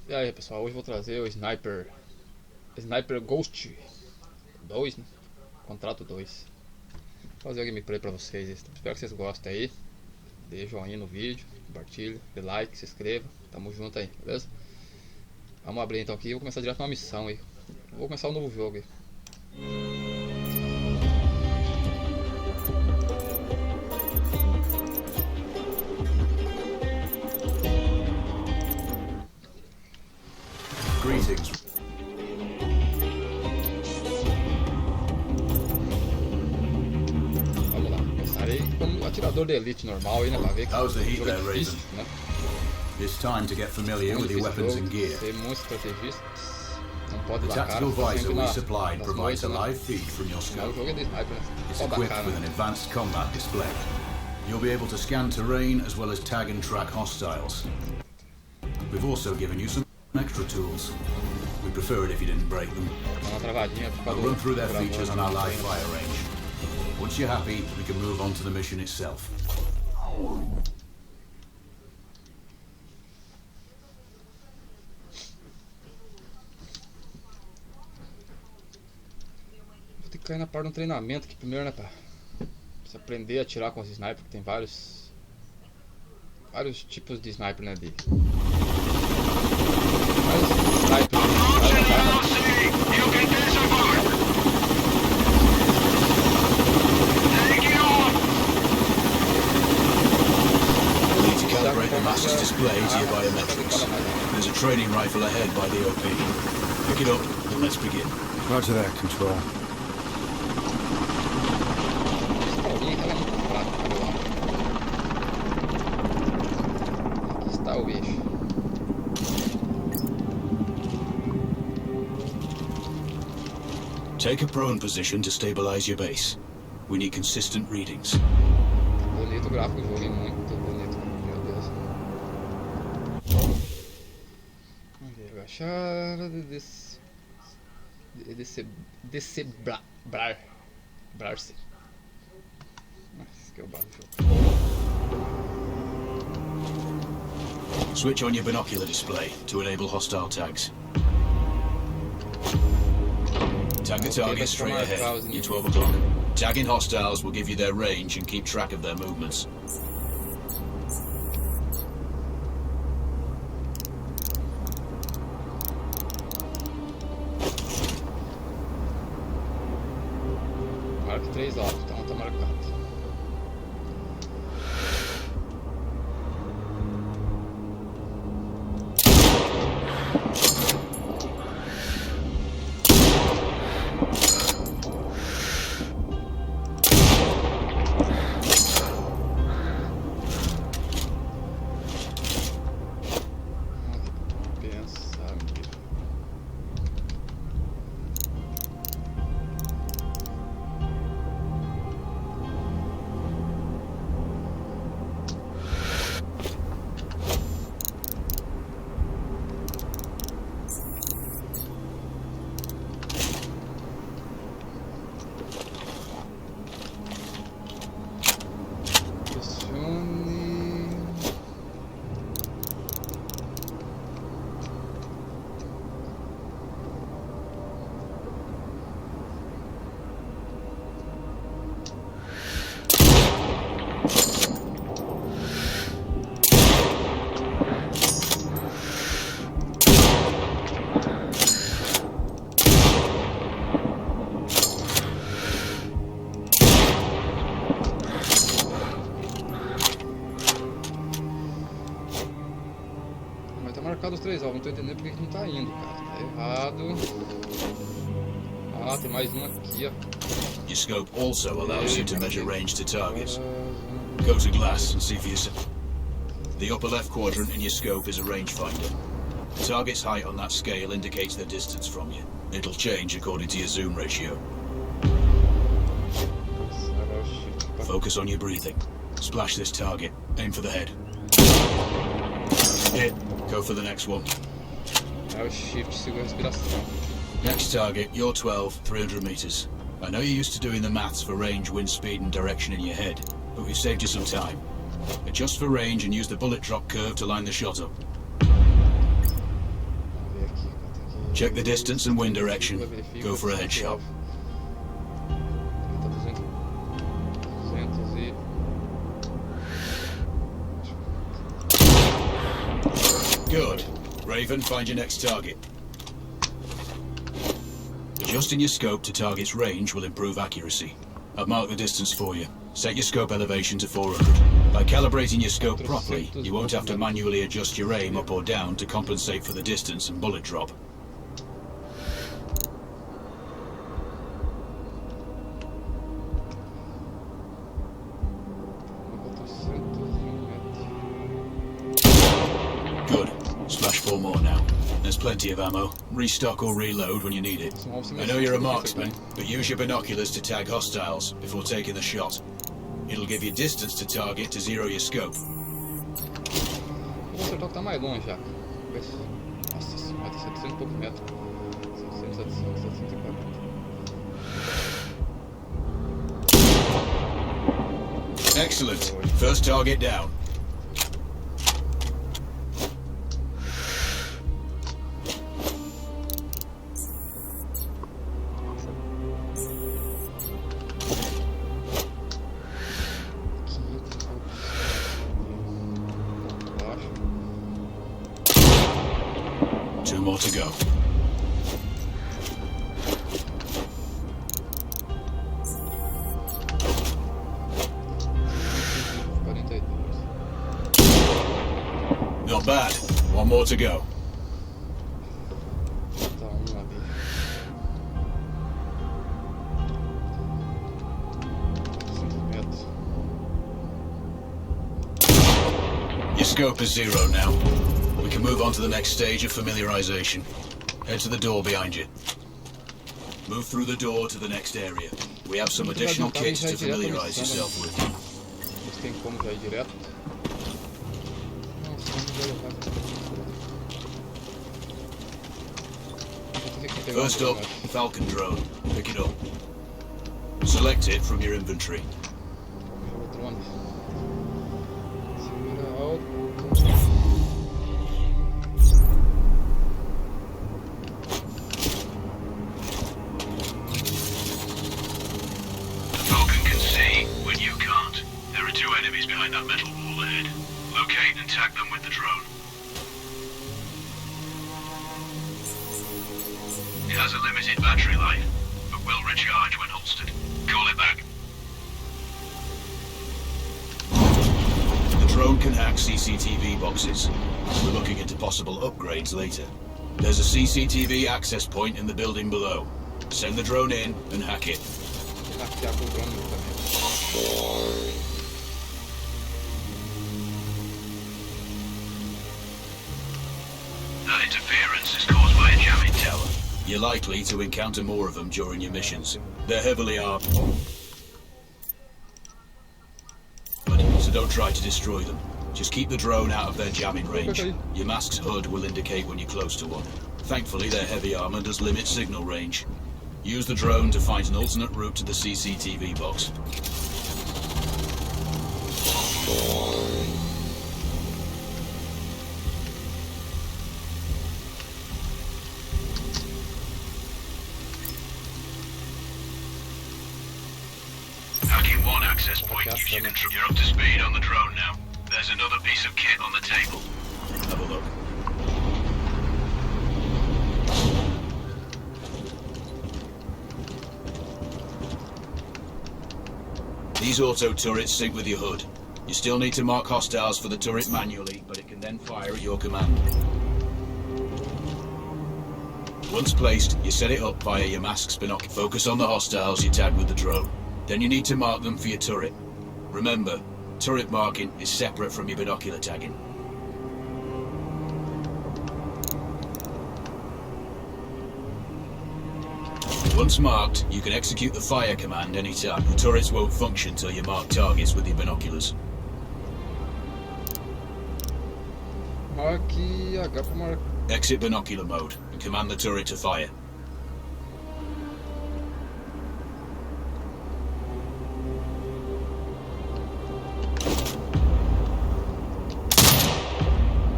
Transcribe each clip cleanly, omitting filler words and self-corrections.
E aí pessoal, hoje eu vou trazer o Sniper Ghost 2, né? Contrato 2. Vou fazer a gameplay pra vocês. Espero que vocês gostem aí. Dê joinha no vídeo, compartilha, dê like, se inscreva. Tamo junto aí, beleza? Vamos abrir então aqui, eu vou começar direto uma missão aí. Vou começar um novo jogo aí. Greetings. Vamos lá, começarei como atirador de elite normal aí, né? Pra ver que How's the heat o jogo é there, difícil, Raven? né? It's time to get familiar with Muito your difícil weapons jogo, and gear. ser muito estrategista. Não pode The dar cara, tactical fica visor sempre we nas supplied provides moitas, a né? live feed from your Afinal, o scope. jogo é de sniper, né? It's Pode dar equipped cara, with an né? advanced combat display. You'll be able to scan terrain as well as tag and track hostiles. We've also given you some extra tools. We prefer it if you didn't break them. Dá uma travadinha por I'll causa run through their do features on gravador, our live né? fire range. Once you're happy, we can move on to the mission itself. Vou ter que cair na parte de um treinamento aqui primeiro, né, pá? Precisa aprender a atirar com os snipers, que tem vários tipos de sniper, né, vários snipers. You'll need to calibrate the master's display to your biometrics. There's a training rifle ahead by the OP. Pick it up and let's begin. Roger that, Control. Aqui está o bicho. Take a prone position to stabilize your base. We need consistent readings. Bonito o gráfico do jogo, hein? Muito bonito, meu Deus. Vamos ver, agachar, brar-se. Esse que é o bar do jogo. Switch on your binocular display to enable hostile tags. Tag the target straight ahead, you're 12 o'clock. Tagging hostiles will give you their range and keep track of their movements. Marque 3 alvos, então tá marcado. Pensar mesmo. Pressione. Mas tá marcado os 3 alvos, não tô entendendo porque que não tá indo, cara. Tá errado. Ah, tem mais um aqui, ó. Your scope also allows you to measure range to targets. Go to glass and see for yourself. The upper left quadrant in your scope is a rangefinder. The target's height on that scale indicates their distance from you. It'll change according to your zoom ratio. Focus on your breathing. Splash this target. Aim for the head. Hit. Go for the next one. É o shift, segura a respiração. Next target, you're 12, 300 meters. I know you're used to doing the maths for range, wind speed and direction in your head, but we've saved you some time. Adjust for range and use the bullet drop curve to line the shot up. Check the distance and wind direction. Verifica Go for a se headshot. Tá 200 e... Good. Raven, find your next target. Adjusting your scope to target's range will improve accuracy. I've marked the distance for you. Set your scope elevation to 400. By calibrating your scope properly, you won't have to manually adjust your aim up or down to compensate for the distance and bullet drop. Good. Splash 4 more now. There's plenty of ammo. Restock or reload when you need it. I know you're a marksman, but use your binoculars to tag hostiles before taking the shot. It'll give you distance to target to zero your scope. Vou acertar o que tá mais longe já. Nossa senhora, 700 e poucos metros. 600, 700, 740. Excellent. First target down. Two more to go. Not bad. One more to go. Tá um ali. Your scope is zero now. We can move on to the next stage of familiarization. Head to the door behind you. Move through the door to the next area. We have some additional kits to familiarize yourself with. Você tem como já ir direto? Nossa, não vai levar. First up, Falcon drone. Pick it up. Select it from your inventory. Segura alto. The Falcon can see when you can't. There are two enemies behind that metal wall ahead. Locate and tag them with the drone. It has a limited battery life, but will recharge when holstered. Call it back. The drone can hack CCTV boxes. We're looking into possible upgrades later. There's a CCTV access point in the building below. Send the drone in and hack it. Hackear com o drone também. That interference is caused by a jamming tower. You're likely to encounter more of them during your missions. They're heavily armed, so don't try to destroy them. Just keep the drone out of their jamming range. Your mask's HUD will indicate when you're close to one. Thankfully, their heavy armor does limit signal range. Use the drone to find an alternate route to the CCTV box. Hacking one access point gives you control. You're up to speed on the drone now. There's another piece of kit on the table. Have a look. These auto turrets sync with your HUD. You still need to mark hostiles for the turret manually, but it can then fire at your command. Once placed, you set it up via your mask's binocular. Focus on the hostiles you tag with the drone. Then you need to mark them for your turret. Remember, turret marking is separate from your binocular tagging. Once marked, you can execute the fire command anytime. The turrets won't function till you mark targets with your binoculars. Aqui, H pra marcar. Exit binocular mode and command the turret to fire.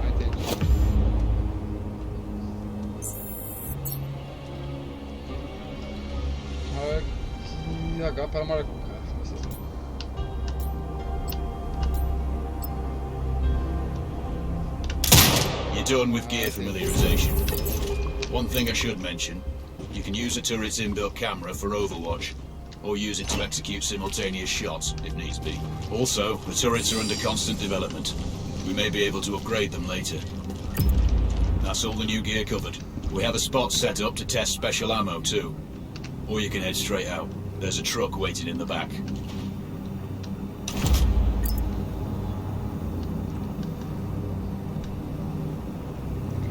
Ah, entendi. H para marcar. You're done with gear familiarization. One thing I should mention, you can use the turret's inbuilt camera for overwatch, or use it to execute simultaneous shots, if needs be. Also, the turrets are under constant development. We may be able to upgrade them later. That's all the new gear covered. We have a spot set up to test special ammo too. Or you can head straight out. There's a truck waiting in the back.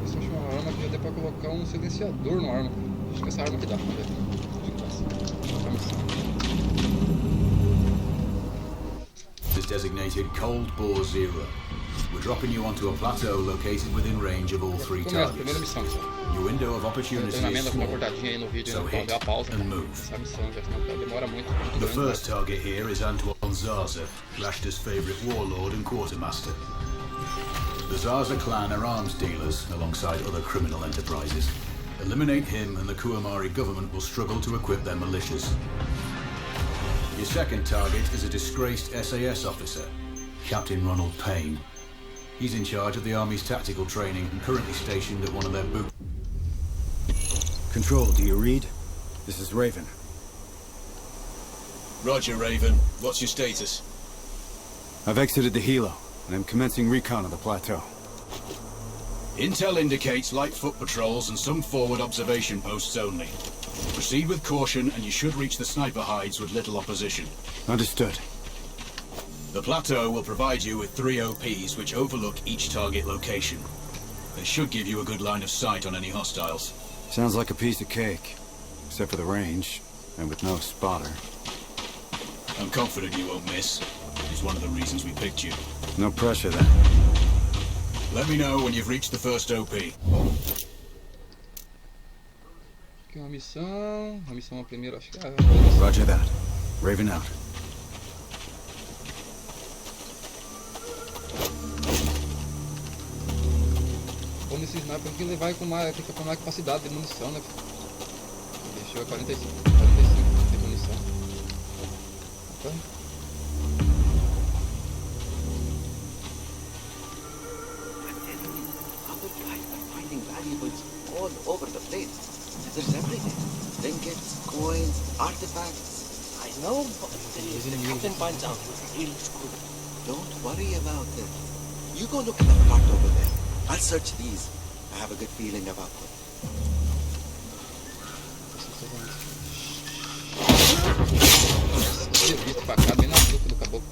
Se eu achar uma arma que já dê pra colocar um silenciador na arma. Acho que essa arma que dá. Vamos ver. Is designated Cold Bore Zero. We're dropping you onto a plateau located within range of all three Começa a targets. primeira missão, pessoal. Your window of O opportunity is treinamento vai small, dar uma cortadinha aí no vídeo, so então hit ver a pausa. and move. Essa missão já senão demora muito. The grande, first target here is Antoine Zaza, Rashta's favourite warlord and quartermaster. The Zaza clan are arms dealers alongside other criminal enterprises. Eliminate him and the Kuamari government will struggle to equip their militias. Your second target is a disgraced SAS officer, Captain Ronald Payne. He's in charge of the Army's tactical training and currently stationed at one of their boots. Control, do you read? This is Raven. Roger, Raven. What's your status? I've exited the helo, and I'm commencing recon of the plateau. Intel indicates light foot patrols and some forward observation posts only. Proceed with caution and you should reach the sniper hides with little opposition. Understood. The plateau will provide you with 3 OPs which overlook each target location. They should give you a good line of sight on any hostiles. Sounds like a piece of cake. Except for the range, and with no spotter. I'm confident you won't miss. It's one of the reasons we picked you. No pressure then. Let me know when you've reached the first OP. Aqui uma missão. A missão primeiro, acho que é. Roger that. Raven out. Como esse sniper tem que levar com mais, tem que com mais capacidade de munição, né? Deixou a 45 de munição. Opa. Our guys are finding valuables all over the place. There's everything. Trinkets, coins, artifacts. I know, but if the captain finds out, we'll screw. Don't worry about it. You go look at the cart over there. I'll search these. I have a good feeling about them. Visto pra cá, bem na nuca do caboclo.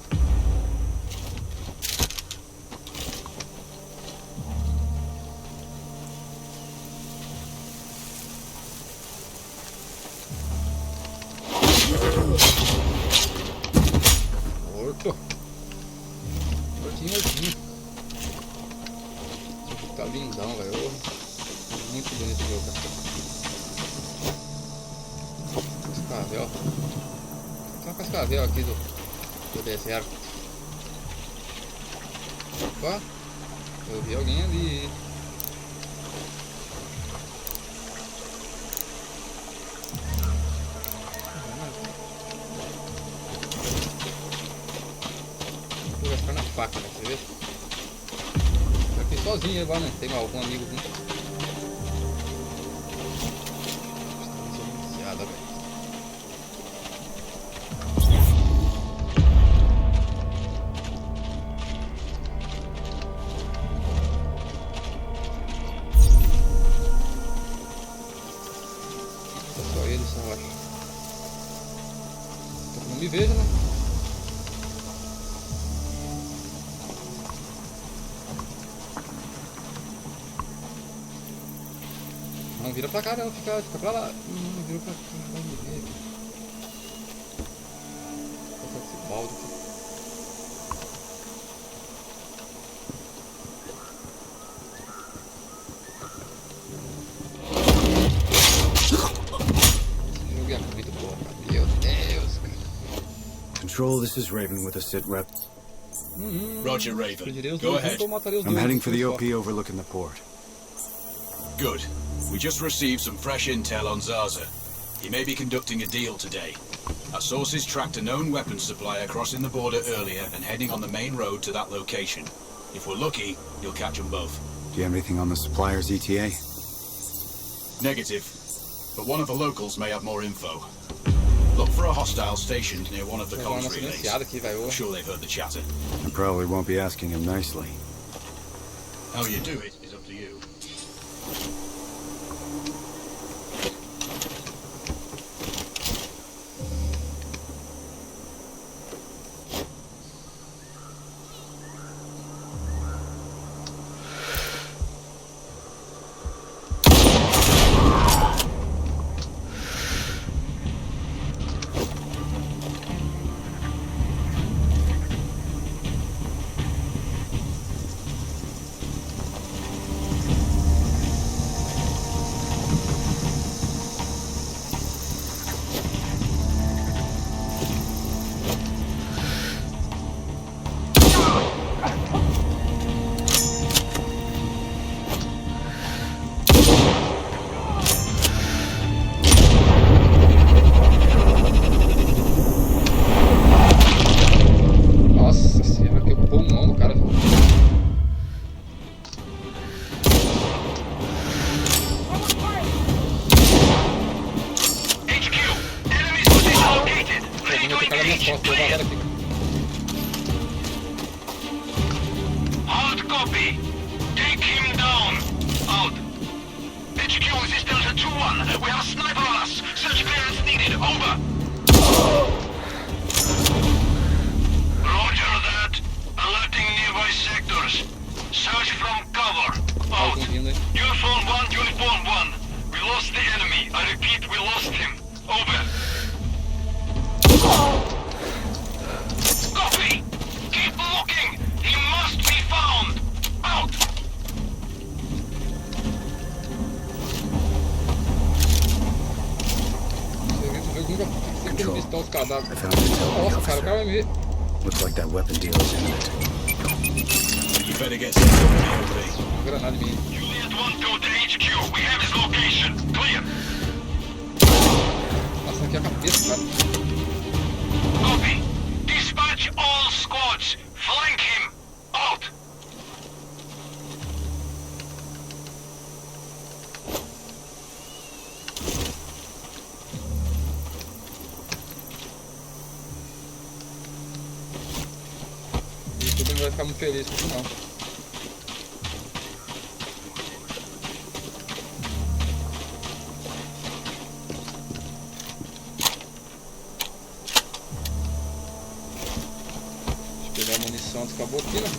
Morto. Mortinho. Tá lindão, velho. Muito bonito o jogo, cara. Cascavel. Tem uma cascavel aqui do deserto. Opa! Eu vi alguém ali. Vou gastar na faca, né? Você vê? Aqui sozinho agora, né? Tem algum amigo junto. Viciada, velho. Só eles são, eu acho. Não me vejo, né? Não vira pra cá, não, fica pra lá. Não virou pra cá, vai me ver. Vou botar esse balde aqui. Esse jogo é muito bom, cara. Meu Deus, cara. Control, this is Raven with a sit rep. Roger, Raven. Perderei os Go dois ahead. juntos ou matarei os I'm dois. heading for the Só. OP overlooking the port. Good. We just received some fresh intel on Zaza. He may be conducting a deal today. Our sources tracked a known weapons supplier crossing the border earlier and heading on the main road to that location. If we're lucky, you'll catch them both. Do you have anything on the supplier's ETA? Negative. But one of the locals may have more info. Look for a hostile stationed near one of the Vou dar uma comms relays. silenciada aqui, velho. I'm sure they've heard the chatter. I probably won't be asking him nicely. How you do it is up to you. Nossa senhora, que pulmão do cara. Pô, vou tacar na minha costas, vou vazar aqui. Hard copy. Take him down. Out. HQ, this is Delta 2-1. We have a sniper on us. Search clearance needed. Over. Roger that. Alerting nearby sectors. Search from cover. Out. Algum vindo aí. Uniform 1, Uniform 1. We lost the enemy. I repeat, we lost him. Over. Copy. Keep looking. He must be found. Out. Eu nunca sempre tenho visto os cadáveres. I found intel on the Nossa, cara, o cara vai me ver. officer. Looks like that weapon deal is imminent. You better get set up in the OP. Granada em mim. Juliet 1 go to HQ. We have his location. Clear. Nossa, aqui é a cabeça, cara. Copy. Dispatch all squads. Flank him. Out. O YouTube não vai ficar muito feliz com isso, não. Deixa eu pegar a munição antes que acabou aqui, né?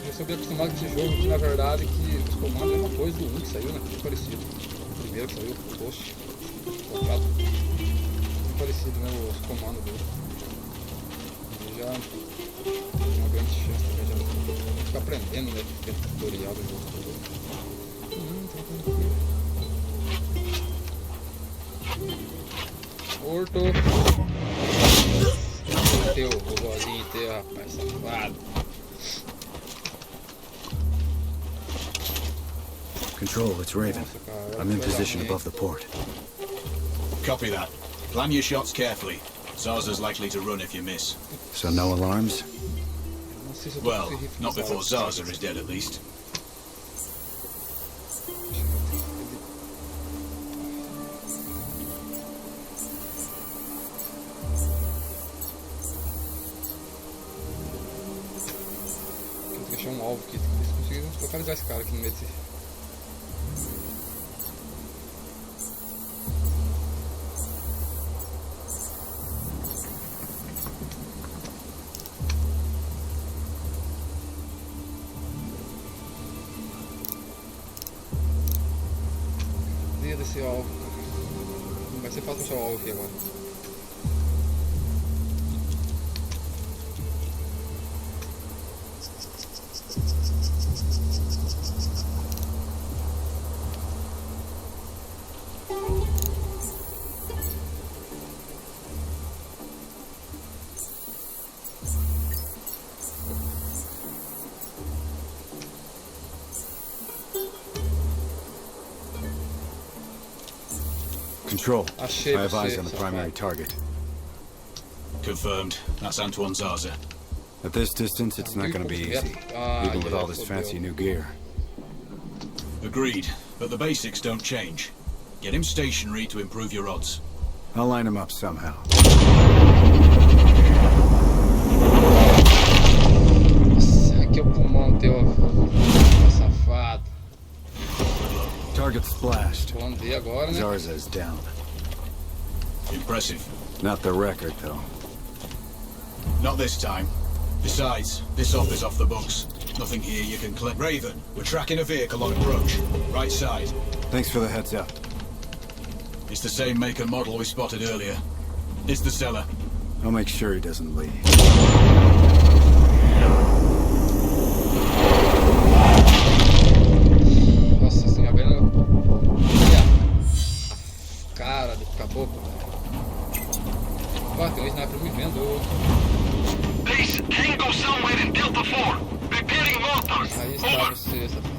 Eu sou bem acostumado com esse jogo, que na verdade que os comandos é uma coisa do 1 que saiu, né? Muito parecido. O primeiro que saiu, o post, comprado. Muito parecido, né? Os comandos dele. E já tem uma grande chance também de ficar aprendendo, né? Que é tutorial do jogo. Morto! Teu vovozinho inteiro, rapaz, safado. Control, it's Raven. I'm in position above the port. Copy that. Plan your shots carefully. Zarza's likely to run if you miss. So no alarms? Não sei se eu tô Well, com esse rifle not nessa before hora. Zarza is dead at least. Tem que achar um alvo aqui. Eles conseguiram localizar esse cara aqui no meio desse. esse alvo. Não vai ser fácil achar o alvo aqui agora. Control. Achei I have eyes você, on the safado. primary target. Confirmed. That's Antoine Zaza. At this distance, it's not gonna be easy, even with all this fancy new gear. Agreed, but the basics don't change. Get him stationary to improve your odds. I'll line him up somehow. Nossa, aqui é o pulmão teu, safado. Target splashed. Plano D agora, né? Zarza's down. Impressive. Not the record, though. Not this time. Besides, this offer's off the books. Nothing here you can clip. Raven, we're tracking a vehicle on approach. Right side. Thanks for the heads up. It's the same make and model we spotted earlier. It's the seller. I'll make sure he doesn't leave. Nossa senhora, vendo? E a cara do caboclo, velho. Ó, tem um sniper me vendo. Base, Tango somewhere in Delta 4. Repairing mortars. Aí está Over. você, safado.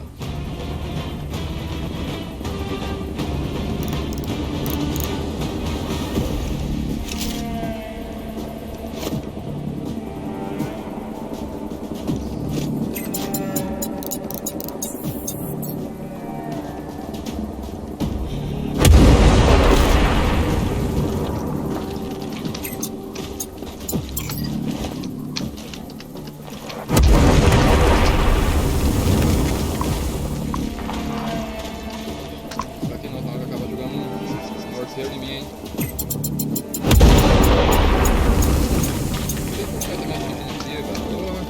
Pra quem não vai acabar jogando um morteiro em mim, hein? Ele completamente inimigo, porra.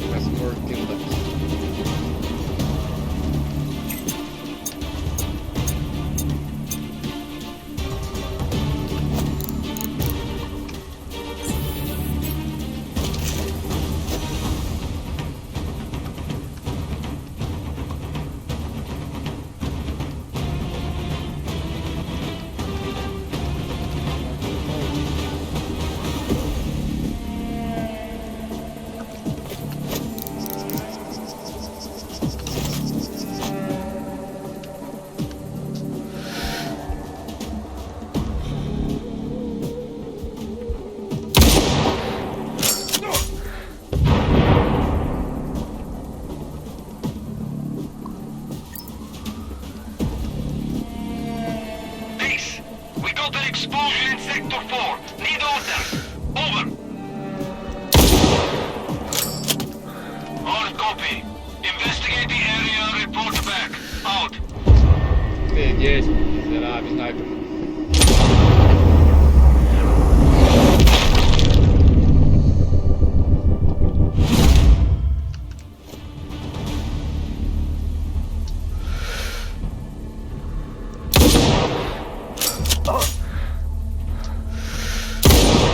Parece um morteiro daqui. Base, we got an explosion in Sector 4. Need orders. Over. Hard copy. Investigate the area, report back. Out. Peguei esse miserável sniper.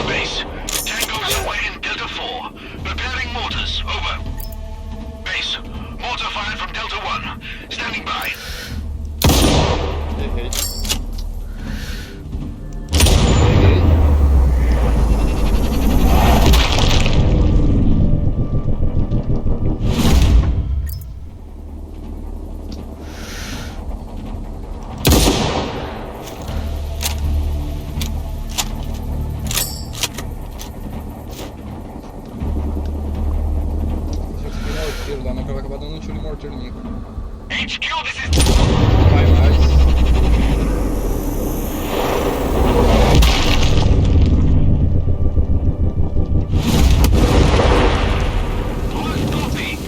Base, Tango somewhere in Delta 4. Repairing mortars. Over. Base, mortar fired from Delta 1. Standing by. Errei. Peguei. Deixa eu seguir o morteiro lá, mas vai acabar dando um tiro de morteiro em mim. HQ, this is... Vai mais. Hard copy.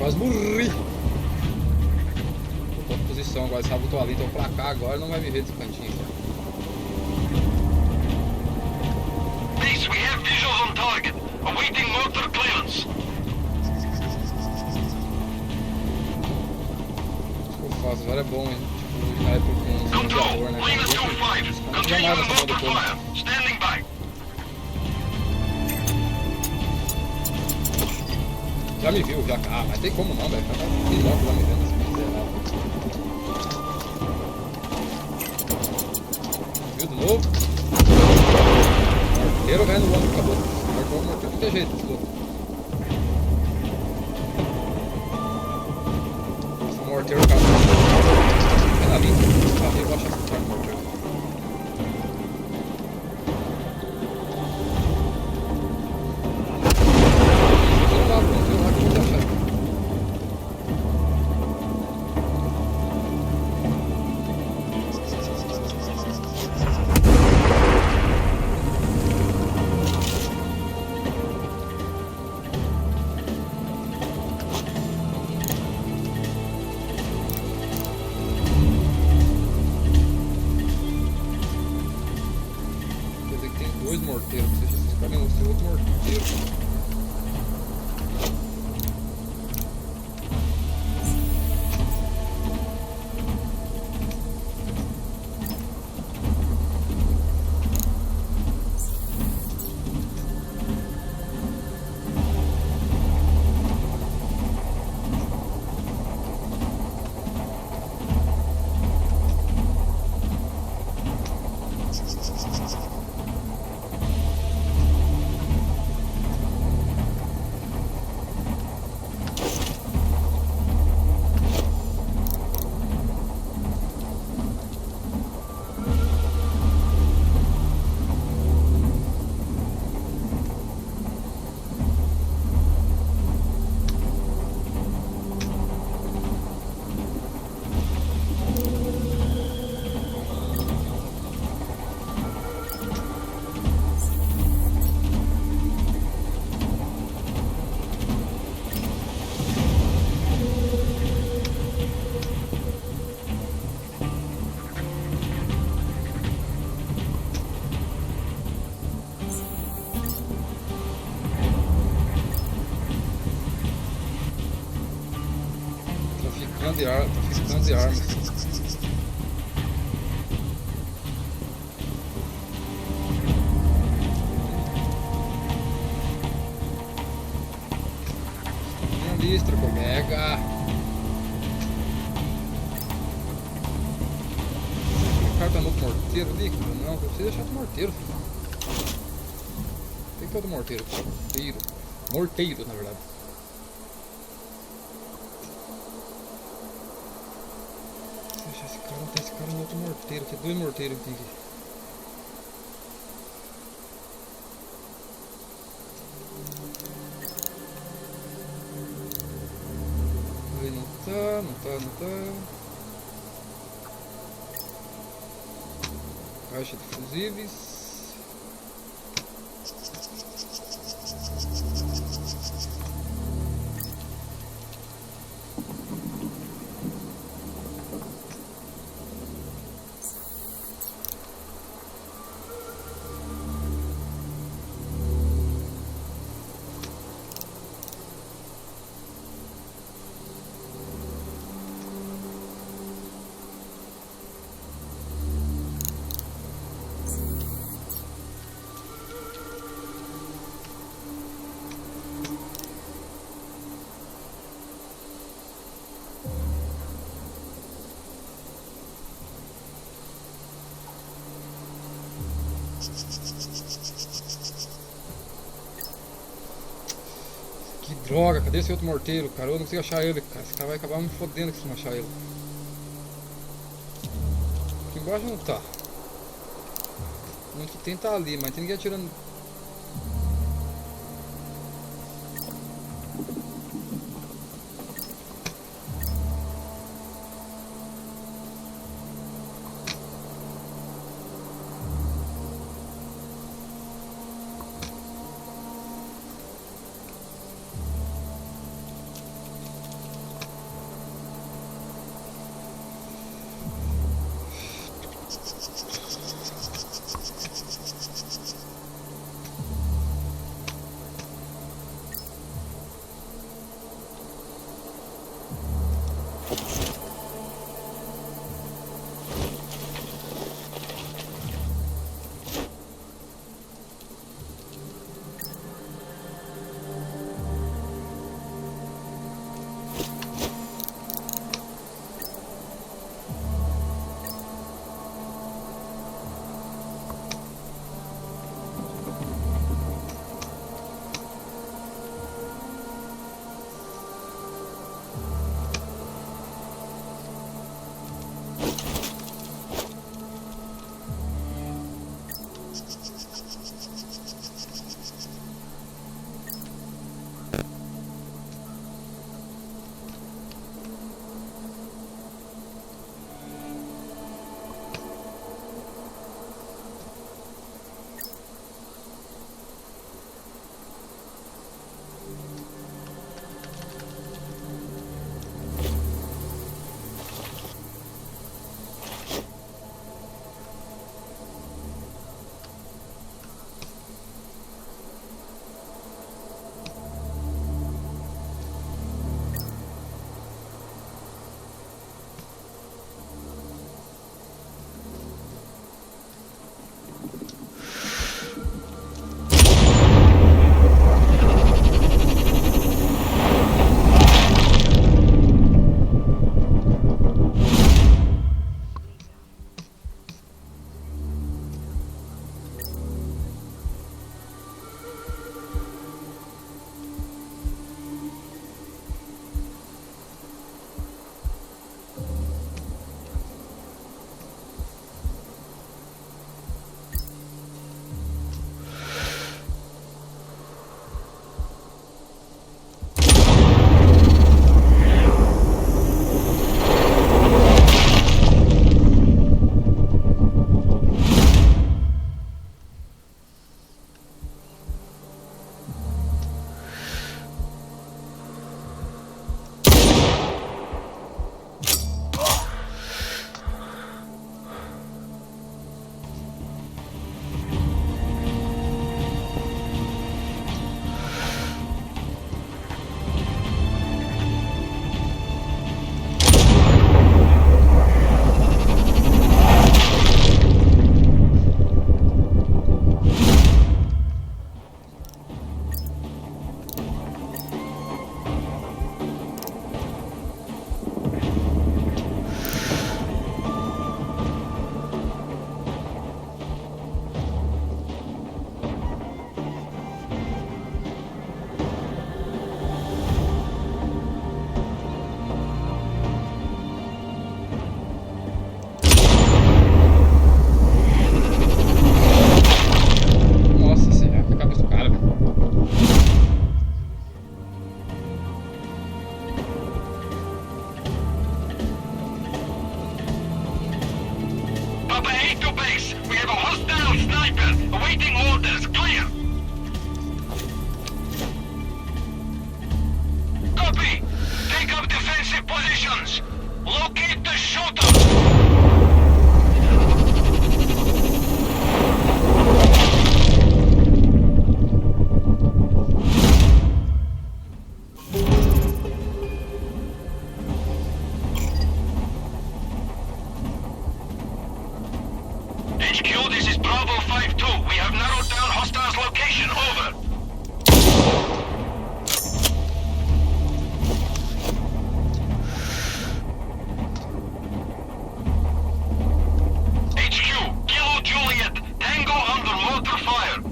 Quase morri. Tô em posição agora, sabe? Eu tô ali, então pra cá agora não vai me ver desse cantinho. Base, we have visuals on target. Awaiting mortar clearance. O que eu faço agora é bom, hein? Tipo, o sniper com um Control, simulador, né? Lima 2-5. Não Continue jamais nessa mão mortar depois. fire. Standing by. Já me viu, já. Ah, mas tem como não, velho. Já tá piloto lá me vendo esse miserável. Viu de novo? Morteiro vai no ombro, acabou. Marcou o morteiro de qualquer jeito, esse louco. Esse morteiro acabou. É na linha. Ah, eu vou achar que tá no morteiro. Não lá que eu vou achar. Quer dizer que tem dois morteiros, ou seja, esses caras vão ser outro morteiro. Traficando de armas. Minha listra, colega. O cara tá no outro morteiro ali? Não, eu preciso deixar do morteiro. Tem que ter do morteiro. Morteiro, na verdade. Esse cara no outro morteiro, tem dois morteiros aqui. Aí não tá. Caixa de fusíveis. Que droga, cadê esse outro morteiro, cara? Eu não consigo achar ele, cara. Esse cara vai acabar me fodendo se não achar ele. Aqui embaixo não tá. Um que tem tá ali, mas tem ninguém atirando.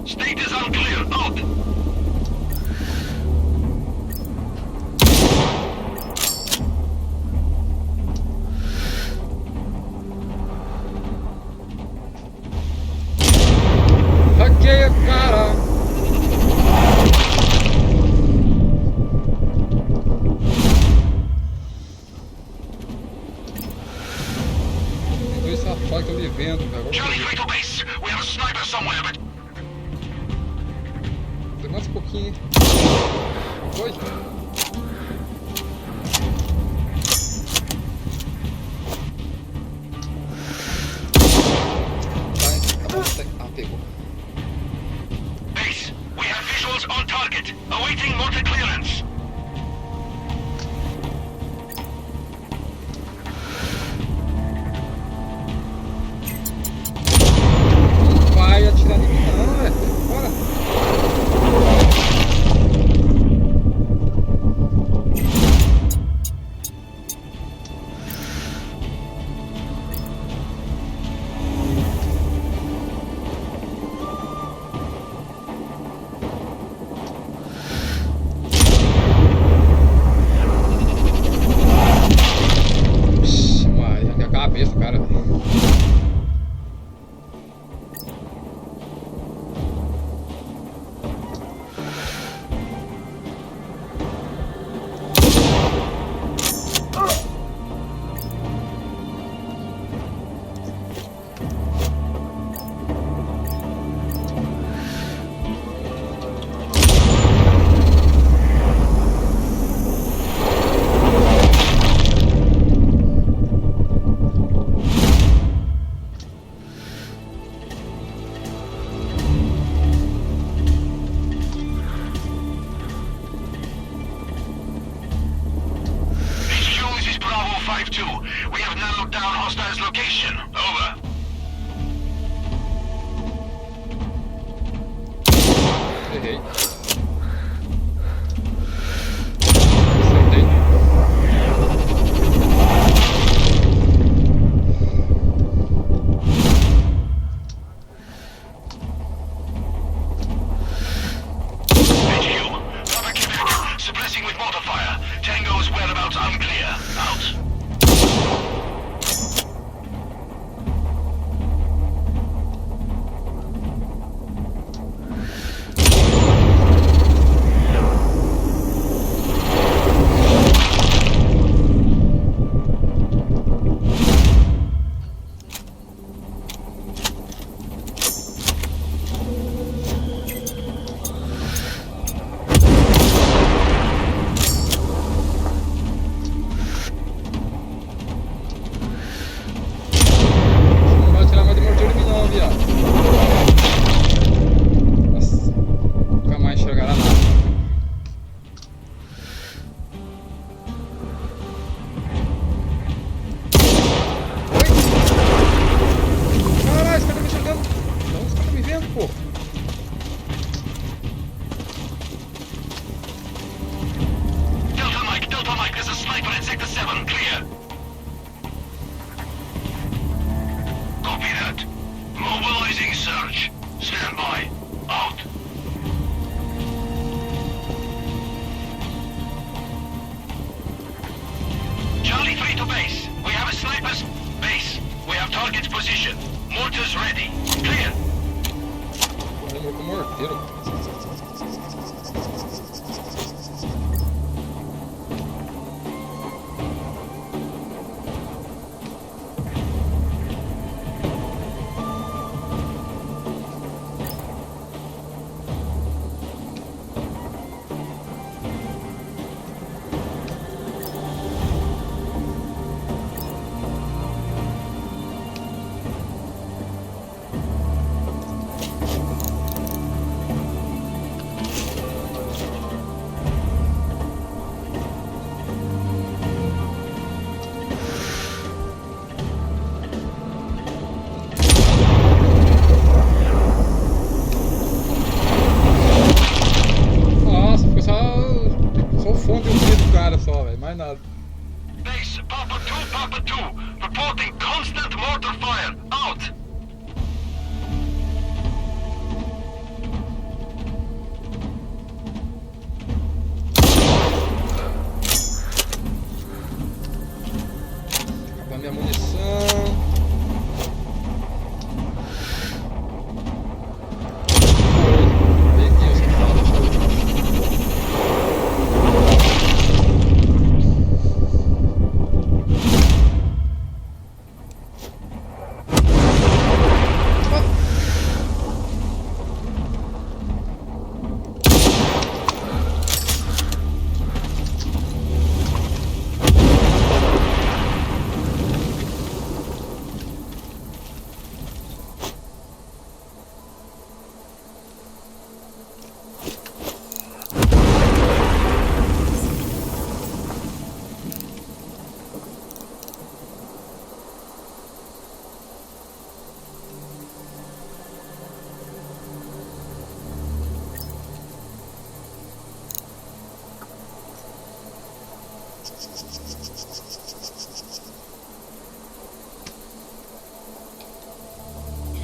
Status unclear. Out. Hackeia, cara! Tem dois safados que estão me vendo, cara. Agora Charlie 3 to base. We have a sniper somewhere, but levanta um pouquinho. Oi. Tá bom, ah, pegou. base. We have visuals on target. Awaiting mortar clearance. Não vai atirar em mim não, velho. Bora. Ixi, Maria, arranca a cabeça, cara. HQ, this is Bravo 5-2. We have narrowed down hostiles' location. Over. Errei. Acertei. HQ, Papa Quebec. Suppressing with mortar fire. Tango's whereabouts unclear. Out. Não vai tirar mais de morteiro de mim não, viado. Nossa. Nunca mais enxergará nada. Oi? Caralho, esse cara tá me enxergando. Não, esse cara tá me vendo, pô. Delta Mike, there's a sniper in Sector 7. Clear. Copy that. Mobilizing search. Stand by. Out. Charlie 3 to base. We have a sniper's base. We have target's position. Mortars ready. Clear. Morreu com morteiro.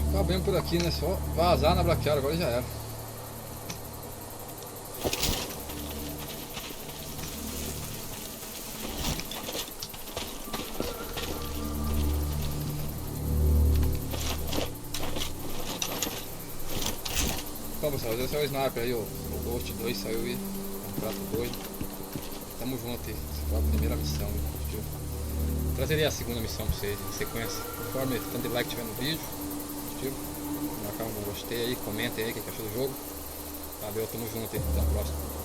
Acabamos por aqui, né? Só vazar na braquiária, agora já era. Então pessoal, esse é o sniper aí, o Ghost 2 saiu aí, contrato 2. Tamo junto aí, essa foi a primeira missão, curtiu? Trazerei a segunda missão pra vocês em sequência, conforme tanto de like tiver no vídeo, curtiu? Marcar um gostei aí, comentem aí o que achou do jogo. Valeu, tamo junto aí, até a próxima.